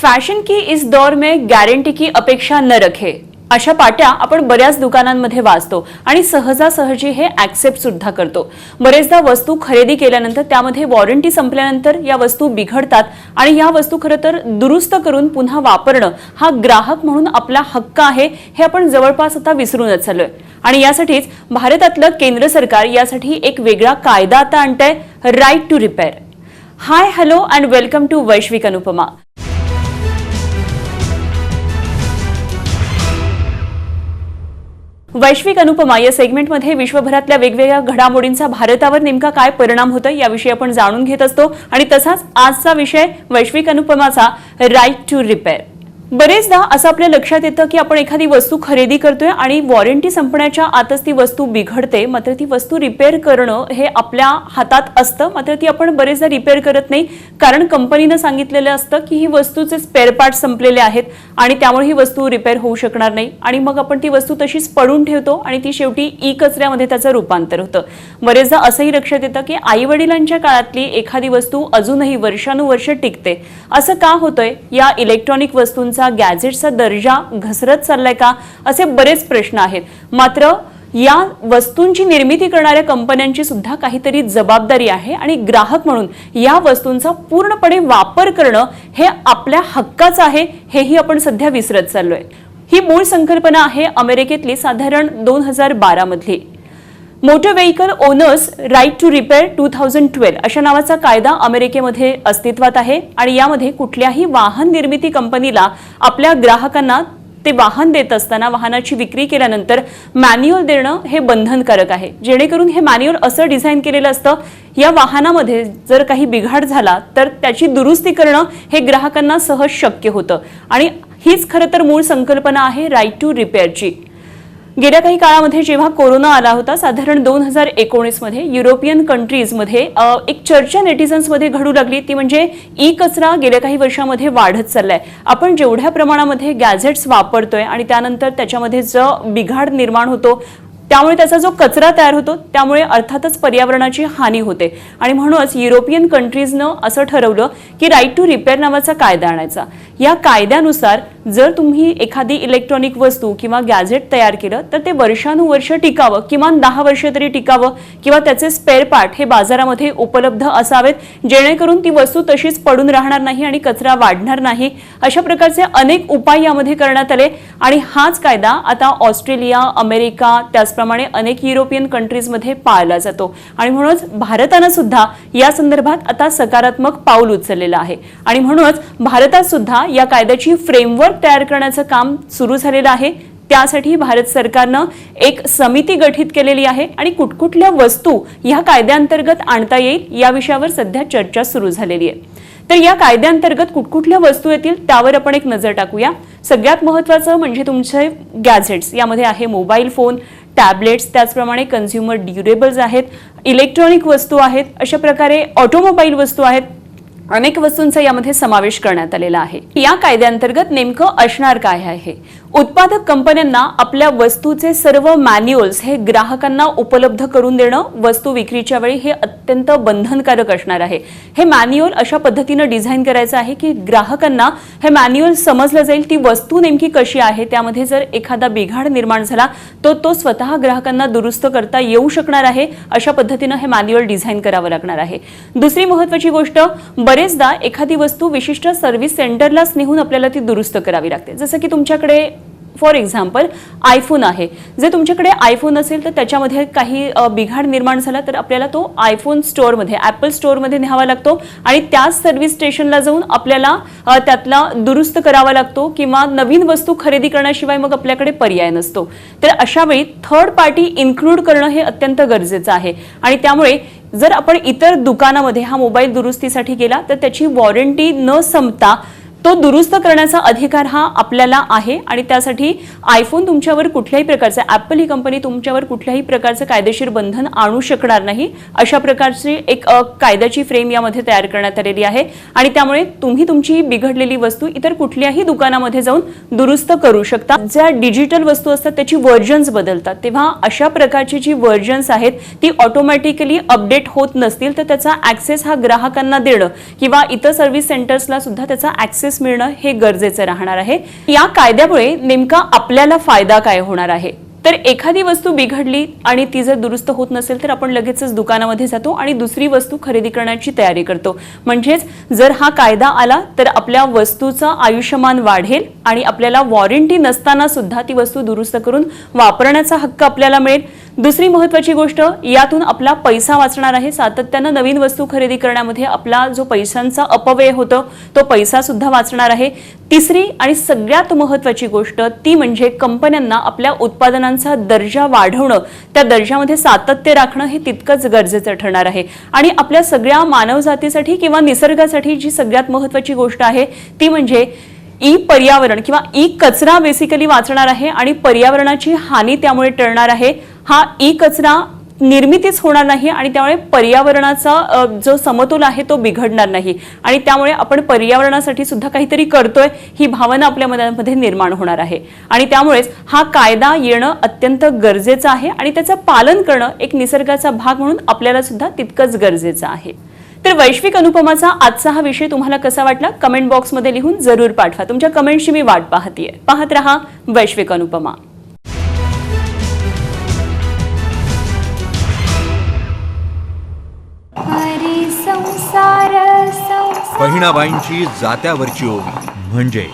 Fashion की इस दौर में गॅरंटी की अपेक्षा न रखे अशा पाट्या आपण बऱ्याच दुकानांमध्ये वाचतो आणि सहजासहजी हे ऍक्सेप्ट सुद्धा करतो। बरेचदा वस्तू खरेदी केल्यानंतर त्यामध्ये वॉरंटी संपल्यानंतर या वस्तू बिघडतात आणि या वस्तू खरं तर दुरुस्त करून पुन्हा वापरणं हा ग्राहक म्हणून आपला हक्क आहे हे आपण जवळपास आता विसरूनच चाललोय। आणि यासाठीच भारतातलं केंद्र सरकार यासाठी एक वेगळा कायदा आता आणतंय, right to repair. Hi hello and welcome to Vaishwik Anupama. वैश्विक अनुपमा या सेगमेंटमध्ये विश्वभरातल्या वेगवेगळ्या घडामोडींचा भारतावर नेमका काय परिणाम होतो याविषयी आपण जाणून घेत असतो आणि तसाच आजचा विषय वैश्विक अनुपमाचा राईट टू रिपेअर। बरेचदा असं आपल्या लक्षात येतं की आपण एखादी वस्तू खरेदी करतोय आणि वॉरंटी संपण्याच्या आतच ती वस्तू बिघडते, मात्र ती वस्तू रिपेअर करणं हे आपल्या हातात असतं, मात्र ती आपण बरेचदा रिपेअर करत नाही कारण कंपनीने सांगितलेलं असतं की ही वस्तूचे स्पेअर पार्ट संपलेले आहेत आणि त्यामुळे ही वस्तू रिपेअर होऊ शकणार नाही आणि मग आपण ती वस्तू तशीच पडून ठेवतो आणि ती शेवटी ई कचऱ्यामध्ये त्याचं रूपांतर होतं। बरेचदा असंही लक्षात येतं की आई-वडिलांच्या काळातली एखादी वस्तू अजूनही वर्षानुवर्ष टिकते। असं का होतंय? या इलेक्ट्रॉनिक वस्तूंचा गॅजेट्सचा दर्जा घसरत चाललाय का? असे बरेच प्रश्न आहेत। मात्र या वस्तूंची निर्मिती करणाऱ्या कंपन्यांची सुद्धा काहीतरी जबाबदारी आहे आणि ग्राहक म्हणून या वस्तूंचा पूर्णपणे वापर करणं हे आपल्या हक्काचं आहे, हेही आपण सध्या विसरत चाललोय। ही मूळ संकल्पना आहे अमेरिकेतली साधारण 2012 मधली motor vehicle owners right to repair 2012 अशा नावाचा कायदा अमेरिकेमध्ये अस्तित्वात आहे आणि यामध्ये कुठल्याही वाहन निर्मिती कंपनीला आपल्या ग्राहकांना ते वाहन देत असताना वाहनाची विक्री केल्यानंतर मॅन्युअल देणं हे बंधनकारक आहे, जेणेकरून हे मॅन्युअल असं डिझाइन केलेलं असतं या वाहनामध्ये जर काही बिघाड झाला तर त्याची दुरुस्ती करणं हे ग्राहकांना सहज शक्य होतं आणि हीच खरं तर मूळ संकल्पना आहे राईट टू रिपेअरची। गेल्या काही काळामध्ये जेव्हा कोरोना आला होता साधारण 2019 मध्ये युरोपियन कंट्रीजमध्ये एक चर्चा नेटिझन्समध्ये घडू लागली, ती म्हणजे ई कचरा गेल्या काही वर्षांमध्ये वाढत चाललाय। आपण जेवढ्या प्रमाणामध्ये गॅजेट्स वापरतोय आणि त्यानंतर त्याच्यामध्ये जो बिघाड निर्माण होतो त्यामुळे त्याचा जो कचरा तयार होतो त्यामुळे अर्थातच पर्यावरणाची हानी होते आणि म्हणूनच युरोपियन कंट्रीजनं असं ठरवलं की राईट टू रिपेअर नावाचा कायदा आणायचा। या कायद्यानुसार जर तुम्ही एखादी इलेक्ट्रॉनिक वस्तू किंवा गॅजेट तयार केलं तर ते वर्षानुवर्ष टिकावं, किमान 10 वर्ष तरी टिकावं किंवा त्याचे स्पेअर पार्ट हे बाजारामध्ये उपलब्ध असावेत, जेणेकरून ती वस्तू तशीच पडून राहणार नाही आणि कचरा वाढणार नाही। अशा प्रकारचे अनेक उपाय यामध्ये करण्यात आले आणि हाच कायदा आता ऑस्ट्रेलिया, अमेरिका त्याचप्रमाणे अनेक युरोपियन कंट्रीजमध्ये पाळला जातो आणि म्हणूनच भारताने सुद्धा या संदर्भात आता सकारात्मक पाऊल उचललेलं आहे आणि म्हणूनच भारतात सुद्धा या कायद्याची फ्रेमवर्क तयार करण्याचं काम सुरू झालेलं आहे। त्यासाठी भारत सरकारनं एक समिती गठीत केलेली आहे आणि कुठकुठल्या वस्तू या कायद्याअंतर्गत आणता येईल या विषयावर सध्या चर्चा सुरू झालेली आहे। तर या कायद्याअंतर्गत कुठकुठल्या वस्तू येतील त्यावर आपण एक नजर टाकूया। सगळ्यात महत्त्वाचं म्हणजे तुमचे गॅजेट्स, यामध्ये आहे मोबाईल फोन, टॅबलेट्स, त्याचप्रमाणे कन्झ्युमर ड्युरेबल्स आहेत, इलेक्ट्रॉनिक वस्तू आहेत, अशा प्रकारे ऑटोमोबाईल वस्तू आहेत, अनेक वस्तूंचा यामध्ये समावेश करण्यात आलेला आहे। या कायद्याअंतर्गत नेमकं असणार काय आहे? उत्पादक कंपन्यांना आपल्या वस्तूचे सर्व मॅन्युअल्स हे ग्राहकांना उपलब्ध करून देणं वस्तू विक्रीच्या वेळी हे अत्यंत बंधनकारक असणार आहे। हे मॅन्युअल अशा पद्धतीने डिझाइन करायचं आहे की ग्राहकांना हे मॅन्युअल समजलं जाईल ती वस्तू नेमकी कशी आहे, त्यामध्ये जर एखादा बिघाड निर्माण झाला तो स्वतः ग्राहकांना दुरुस्त करता येऊ शकणार आहे, अशा पद्धतीने हे मॅन्युअल डिझाइन करावं लागणार आहे। दुसरी महत्त्वाची गोष्ट, बरेचदा एखादी वस्तू विशिष्ट सर्व्हिस सेंटरलाच नेऊन आपल्याला ती दुरुस्त करावी लागते। जसं की तुमच्याकडे फॉर एक्झाम्पल आयफोन आहे, जर तुमच्याकडे आयफोन असेल तर त्याच्यामध्ये काही बिघाड निर्माण झाला तर आपल्याला तो आयफोन स्टोअरमध्ये, ॲपल स्टोअरमध्ये न्यावा लागतो आणि त्याच सर्व्हिस स्टेशनला जाऊन आपल्याला त्यातला दुरुस्त करावा लागतो किंवा नवीन वस्तू खरेदी करण्याशिवाय मग आपल्याकडे पर्याय नसतो। तर अशा वेळी थर्ड पार्टी इन्क्लूड करणं हे अत्यंत गरजेचं आहे आणि त्यामुळे जर आपण इतर दुकानामध्ये हा मोबाईल दुरुस्तीसाठी गेला तर त्याची वॉरंटी न संपता तो दुरुस्त करण्याचा अधिकार हा आपल्याला आहे आणि त्यासाठी आयफोन तुमच्यावर कुठल्याही प्रकारचे, ॲपल ही कंपनी तुमच्यावर कुठल्याही प्रकारचे कायदेशीर बंधन आणू शकणार नाही। अशा प्रकारची एक कायद्याची फ्रेम यामध्ये तयार करण्यात आलेली आहे आणि त्यामुळे तुम्ही तुमची बिघडलेली वस्तू इतर कुठल्याही दुकानामध्ये जाऊन दुरुस्त करू शकता। ज्या डिजिटल वस्तू असतात त्याची व्हर्जन्स बदलतात, तेव्हा अशा प्रकारची जी व्हर्जन्स आहेत ती ऑटोमॅटिकली अपडेट होत नसतील तर त्याचा ॲक्सेस हा ग्राहकांना देणं किंवा इतर सर्व्हिस सेंटर्सला सुद्धा त्याचा ॲक्सेस ऍक्सेस मिळणं हे गरजेचं राहणार आहे. या कायद्यामुळे नेमका आपल्याला फायदा काय होणार आहे? तर एखादी वस्तू बिघडली आणि ती जर दुरुस्त होत नसेल तर आपण लगेचच दुकानामध्ये जातो आणि दुसरी वस्तू खरेदी करण्याची तयारी करतो. म्हणजेच जर हा कायदा आला तर आपल्या वस्तूचं आयुष्यमान वाढेल आणि आपल्याला वॉरंटी नसताना सुद्धा ती वस्तू दुरुस्त करून वापरण्याचा हक्क आपल्याला मिळेल. दुसरी महत्त्वाची गोष्ट, यातून आपला पैसा वाचणार आहे. सातत्यानं नवीन वस्तू खरेदी करण्यामध्ये आपला जो पैशांचा अपव्यय होतो तो पैसा सुद्धा वाचणार आहे. तिसरी आणि सगळ्यात महत्त्वाची गोष्ट ती म्हणजे कंपन्यांना आपल्या उत्पादनांचा दर्जा वाढवणं, त्या दर्जामध्ये सातत्य राखणं हे तितकंच गरजेचं ठरणार आहे. आणि आपल्या सगळ्या मानवजातीसाठी किंवा निसर्गासाठी जी सगळ्यात महत्त्वाची गोष्ट आहे ती म्हणजे ई पर्यावरण किंवा ई कचरा बेसिकली वाचणार आहे आणि पर्यावरणाची हानी त्यामुळे टळणार आहे. हा ई कचरा निर्मितीच होणार नाही आणि त्यामुळे पर्यावरणाचा जो समतोल आहे तो बिघडणार नाही आणि त्यामुळे आपण पर्यावरणासाठी सुद्धा काहीतरी करतोय ही भावना आपल्या मनामध्ये निर्माण होणार आहे. आणि त्यामुळेच हा कायदा येणं अत्यंत गरजेचं आहे आणि त्याचं पालन करणं एक निसर्गाचा भाग म्हणून आपल्याला सुद्धा तितकंच गरजेचं आहे. तर वैश्विक अनुपमाचा आजचा हा विषय तुम्हाला कसा वाटला कमेंट बॉक्समध्ये लिहून जरूर पाठवा. तुमच्या कमेंटची मी वाट पाहतेय. पाहत रहा वैश्विक अनुपमा. बहिणाबाईंची जात्यावरची ओवी म्हणजे